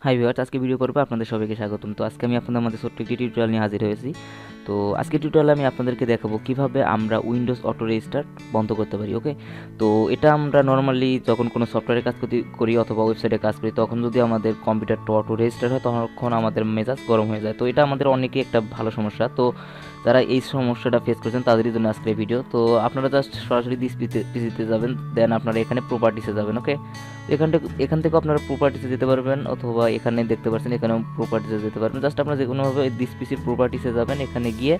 Hi viewers, আজকে video করবো আপনাদের সবাইকে স্বাগতম। তো আজকে আমি আপনাদের মধ্যে ছোট্ট একটি টিউটোরিয়াল নিয়ে হাজির হয়েছি। তো আজকে টিউটোরিয়ালে আমি আপনাদেরকে দেখাবো কিভাবে আমরা উইন্ডোজ অটো রেজিস্টার বন্ধ করতে পারি। ওকে, তো এটা আমরা নর্মালি যখন কোনো সফটওয়্যারে কাজ করি অথবা ওয়েবসাইটে কাজ করি, তখন যদি আমাদের কম্পিউটারটা অটো রেজিস্টার হয় তখন আমাদের মেজাজ গরম হয়ে যায়। তো এটা আমাদের অনেকই একটা ভালো সমস্যা। তো যারা এই সমস্যাটা ফেস করছেন তাদেরই জন্য আজকের ভিডিও। তো আপনারা জাস্ট সরাসরি পিসিতে যাবেন, দেন আপনারা এখানে প্রপার্টিসে যাবেন। ওকে, এখান থেকে আপনারা প্রপার্টিসে যেতে পারবেন, অথবা এখানে দেখতে পাচ্ছেন এখানেও প্রপার্টিসে যেতে পারবেন। জাস্ট আপনারা যে কোনোভাবে দিস পিসির প্রপার্টিসে যাবেন, এখানে গিয়ে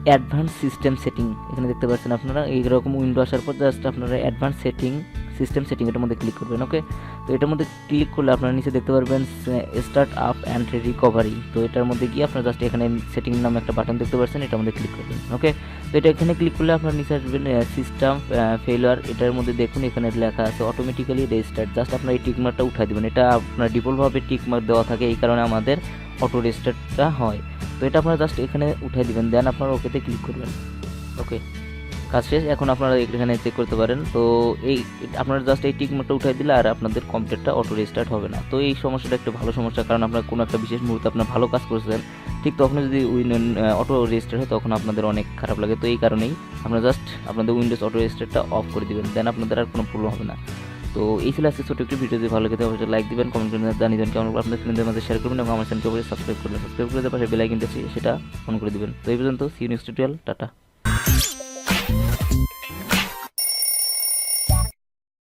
অ্যাডভান্স সিস্টেম সেটিং এখানে দেখতে পাচ্ছেন আপনারা। এইরকম উইন্ডো আসার পর জাস্ট আপনারা অ্যাডভান্স সিস্টেম সেটিং এটার মধ্যে ক্লিক করবেন। ওকে, তো এটার মধ্যে ক্লিক করলে আপনারা নিচে দেখতে পারবেন স্টার্ট আপ অ্যান্ড রিকভারি। তো এটার মধ্যে গিয়ে আপনারা জাস্ট এখানে সেটিং নামে একটা বাটন দেখতে পাচ্ছেন, এটার মধ্যে ক্লিক করবেন। ওকে, তো এটা এখানে ক্লিক করলে আপনারা নিচে আসবেন সিস্টেম ফেলিওর। এটার মধ্যে দেখুন এখানে লেখা আছে অটোমেটিক্যালি রেজিস্টার্ট। জাস্ট আপনারা এই টিকমার্কটা উঠাই দেবেন। এটা আপনার ডিফল্টভাবে টিকমার্ক দেওয়া থাকে, এই কারণে আমাদের অটো রেজিস্টারটা হয়। তো এটা আপনারা জাস্ট এখানে উঠাই দিবেন, দেন আপনারা ওকেতে ক্লিক করবেন। ওকে, কাজ শেষ। এখন আপনারা এখানে চেক করতে পারেন। তো এই আপনারা জাস্ট এই টিক মার্কটা উঠাই দিলে আর আপনাদের কম্পিউটারটা অটো রেজিস্টার্ট হবে না। তো এই সমস্যাটা একটা ভালো সমস্যা, কারণ আপনার কোনো একটা বিশেষ মুহূর্তে আপনার ভালো কাজ করছেন, ঠিক তখন যদি অটো রেজিস্টার হয় তখন আপনাদের অনেক খারাপ লাগে। তো এই কারণেই আপনারা জাস্ট আপনাদের উইন্ডোজ অটো রেজিস্টারটা অফ করে দিবেন, দেন আপনাদের আর কোনো প্রবলেম হবে না। তো এই ছিল আজকে ছোটো একটি ভিডিও। যদি ভালো লাগে অবশ্যই লাইক দিবেন, কমেন্ট করে জানিয়ে দেবেন, কেমন আপনাদের ফ্রেন্ডদের মধ্যে শেয়ার করবেন, এবং আমার চ্যানেলকে অবশ্যই সাবস্ক্রাইব করে পাশে বেল আইকনটা আছে সেটা অন করে দিবেন। তো এই পর্যন্ত, see you next tutorial, tata.